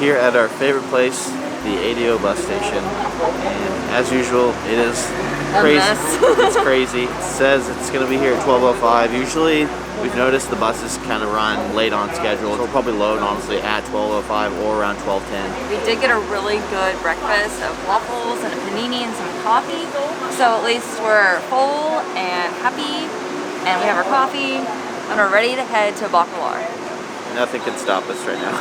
here at our favorite place, the ADO bus station, and as usual, it is crazy. It's crazy. It says it's going to be here at 12:05. Usually, we've noticed the buses kind of run late on schedule. So we'll probably load, honestly, at 12:05 or around 12:10. We did get a really good breakfast of waffles and a panini and some coffee. So at least we're full and happy, and we have our coffee, and we're ready to head to Bacalar. Nothing can stop us right now.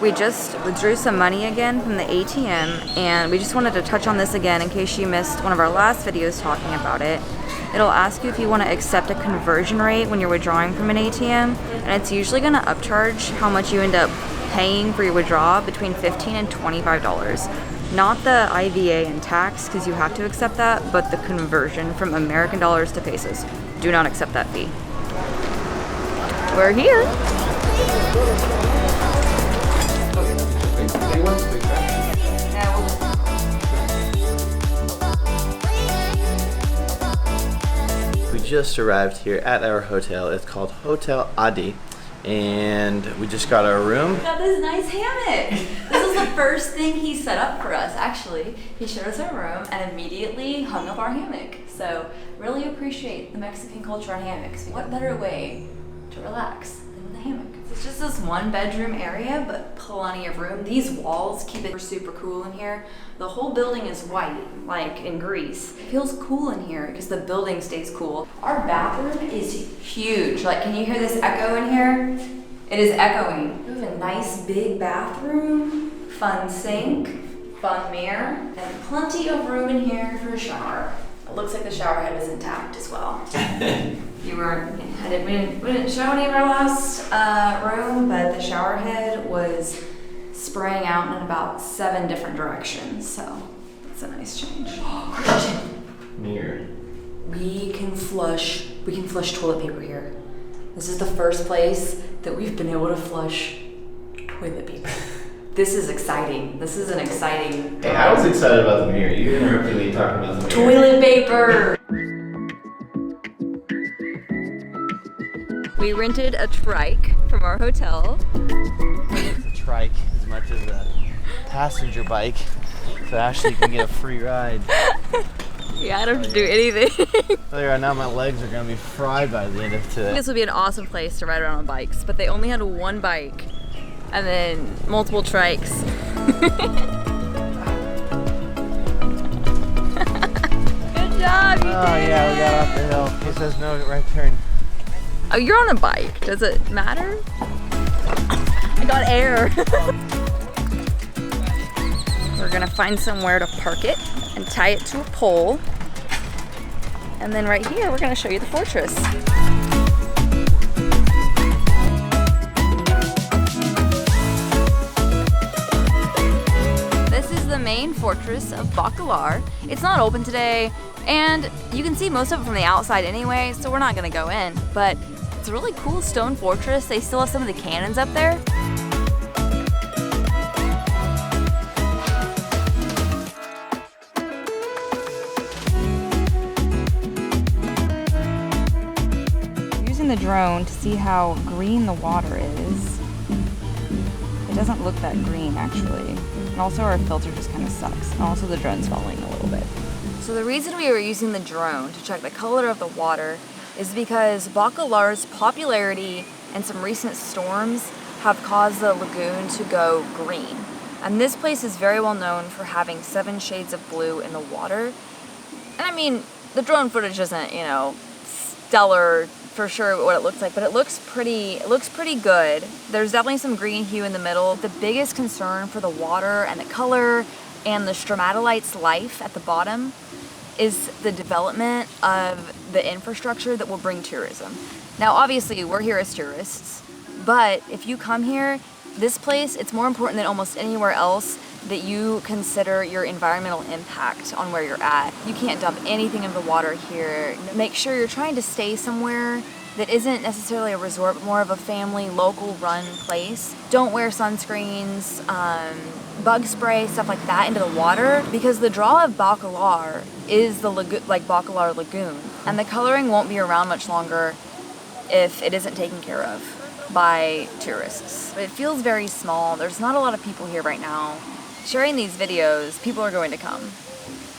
We just withdrew some money again from the ATM, and we just wanted to touch on this again in case you missed one of our last videos talking about it. It'll ask you if you want to accept a conversion rate when you're withdrawing from an ATM, and it's usually going to upcharge how much you end up paying for your withdrawal between $15 and $25. Not the IVA and tax, because you have to accept that, but the conversion from American dollars to pesos. Do not accept that fee. We're here. We just arrived here at our hotel. It's called Hotel Adi, and we just got our room. We got this nice hammock. This is the first thing he set up for us, actually. He showed us our room and immediately hung up our hammock. So really appreciate the Mexican culture on hammocks. What better way to relax than with a hammock? It's just this one bedroom area, but plenty of room. These walls keep it super cool in here. The whole building is white, like in Greece. It feels cool in here because the building stays cool. Our bathroom is huge. Like, can you hear this echo in here? It is echoing. We have a nice big bathroom, fun sink, fun mirror, and plenty of room in here for a shower. It looks like the shower head is intact as well. We didn't show any of our last room, but the shower head was spraying out in about 7 different directions, so it's a nice change. Mirror. We can flush toilet paper here. This is the first place that we've been able to flush toilet paper. This is exciting. This is an exciting. Hey, I was excited about the mirror. You interrupted me talking about the mirror. Toilet paper! We rented a trike from our hotel. It's a trike as much as a passenger bike, so Ashley can get a free ride. Yeah, I don't have to do anything. Right now my legs are going to be fried by the end of today. This would be an awesome place to ride around on bikes, but they only had one bike and then multiple trikes. Good job, you did yeah, we got off the hill. It says no right turn. Oh, you're on a bike. Does it matter? I got air. We're gonna find somewhere to park it and tie it to a pole. And then right here, we're gonna show you the fortress. This is the main fortress of Bacalar. It's not open today, and you can see most of it from the outside anyway, so we're not gonna go in, but it's a really cool stone fortress. They still have some of the cannons up there. Using the drone to see how green the water is. It doesn't look that green actually. And also our filter just kind of sucks. And also the drone's falling a little bit. So the reason we were using the drone to check the color of the water is because Bacalar's popularity and some recent storms have caused the lagoon to go green. And this place is very well known for having 7 shades of blue in the water. And I mean, the drone footage isn't, you know, stellar for sure what it looks like, but it looks pretty good. There's definitely some green hue in the middle. The biggest concern for the water and the color and the stromatolite's life at the bottom is the development of the infrastructure that will bring tourism. Now, obviously, we're here as tourists, but if you come here, this place, it's more important than almost anywhere else that you consider your environmental impact on where you're at. You can't dump anything into the water here. Make sure you're trying to stay somewhere that isn't necessarily a resort, but more of a family, local run place. Don't wear sunscreens, bug spray, stuff like that into the water, because the draw of Bacalar is the Bacalar Lagoon, and the coloring won't be around much longer if it isn't taken care of. by tourists. It feels very small. There's not a lot of people here right now. Sharing these videos, people are going to come.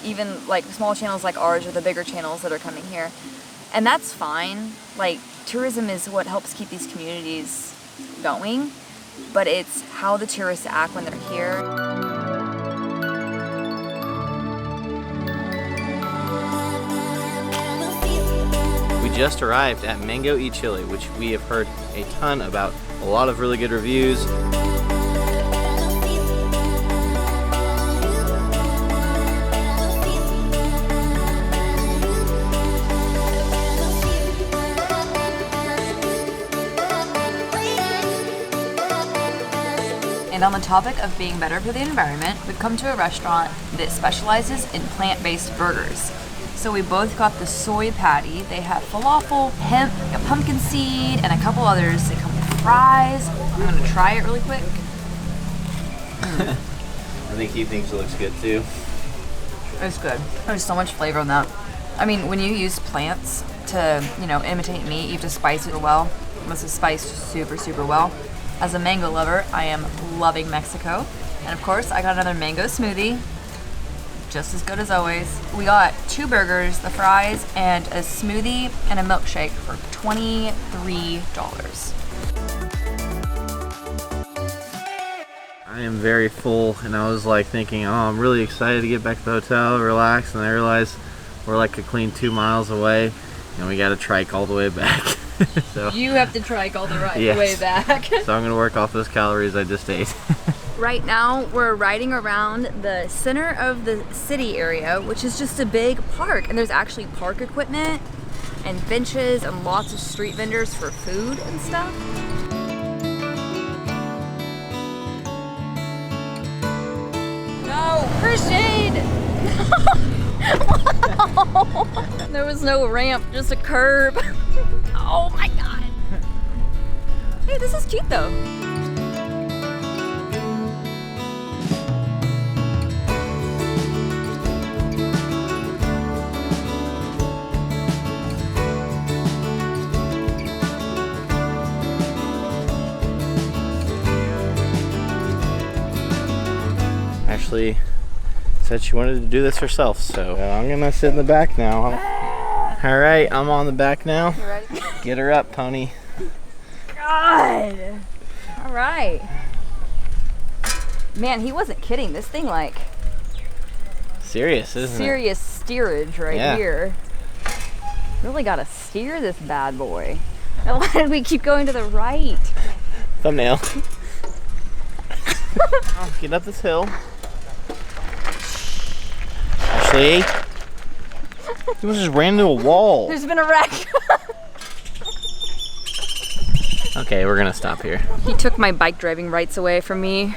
Even like small channels like ours or the bigger channels that are coming here. And that's fine. Like, tourism is what helps keep these communities going, but it's how the tourists act when they're here. We just arrived at Mango y Chile, which we have heard a ton about. A lot of really good reviews. And on the topic of being better for the environment, we've come to a restaurant that specializes in plant-based burgers. So we both got the soy patty. They have falafel, hemp, a pumpkin seed, and a couple others. They come with fries. I'm gonna try it really quick. I think he thinks it looks good too. It's good. There's so much flavor on that. I mean, when you use plants to, you know, imitate meat, you have to spice it well. This is spiced super, super well. As a mango lover, I am loving Mexico. And of course, I got another mango smoothie. Just as good as always. We got 2 burgers, the fries, and a smoothie and a milkshake for $23. I am very full, and I was like thinking, oh, I'm really excited to get back to the hotel, relax, and I realized we're like a clean 2 miles away, and we got to trike all the way back. So, you have to trike all the yes. way back. So I'm gonna work off those calories I just ate. Right now, we're riding around the center of the city area, which is just a big park, and there's actually park equipment and benches and lots of street vendors for food and stuff. No, Christian! Wow. There was no ramp, just a curb. Oh my god. Hey, this is cute though. Ashley said she wanted to do this herself, so I'm gonna sit in the back now. All right, I'm on the back now. You ready? Get her up, pony. God. All right. Man, he wasn't kidding. This thing like serious, isn't serious steerage right Yeah. here. Really gotta steer this bad boy. And why did we keep going to the right? it? Thumbnail. Oh, get up this hill. Ashley. You almost just ran into a wall. There's been a wreck. Okay, we're gonna stop here. He took my bike driving rights away from me.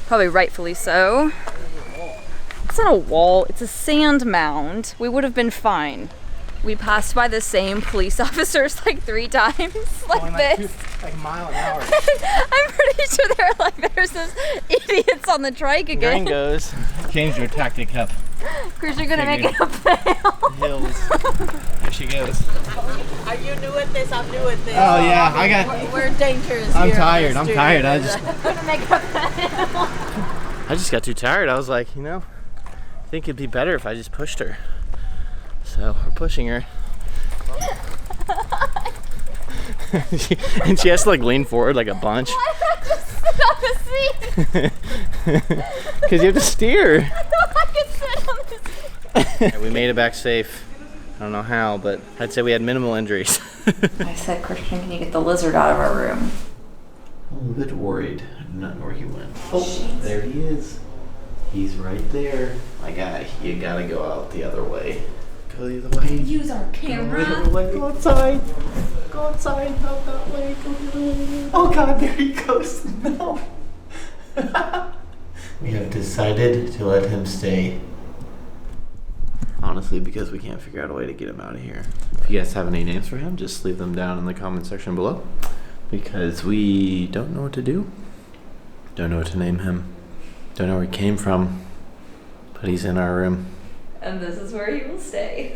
Probably rightfully so. It's not a wall, it's a sand mound. We would have been fine. We passed by the same police officers like 3 times, like this. Like a mile an hour. I'm pretty sure they're like, there's those idiots on the trike again. Gringos. Change your tactic up. Chris, you're gonna make it up the hill. Hills. There she goes. Are you new at this? I'm new at this. Oh yeah, I got. We're dangerous. I'm here, tired. I'm Mr. tired. Gonna make it up the hill. I just got too tired. I was like, you know, I think it'd be better if I just pushed her. So we're pushing her. And she has to like lean forward like a bunch. Why did I just sit on the seat? Because you have to steer. I could sit on the seat. We made it back safe. I don't know how, but I'd say we had minimal injuries. I said, Christian, can you get the lizard out of our room? I'm a bit worried. I do not know where he went. Oh, there he is. He's right there. My guy, you gotta go out the other way. Go the other way. Use our Go the camera. other way. Go outside. Go outside. Out that way. Go the other way. Oh God, there he goes. No. We have decided to let him stay. Honestly, because we can't figure out a way to get him out of here. If you guys have any names for him, just leave them down in the comment section below. Because we don't know what to do. Don't know what to name him. Don't know where he came from. But he's in our room. And this is where he will stay.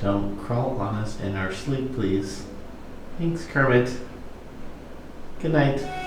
Don't crawl on us in our sleep, please. Thanks, Kermit. Good night.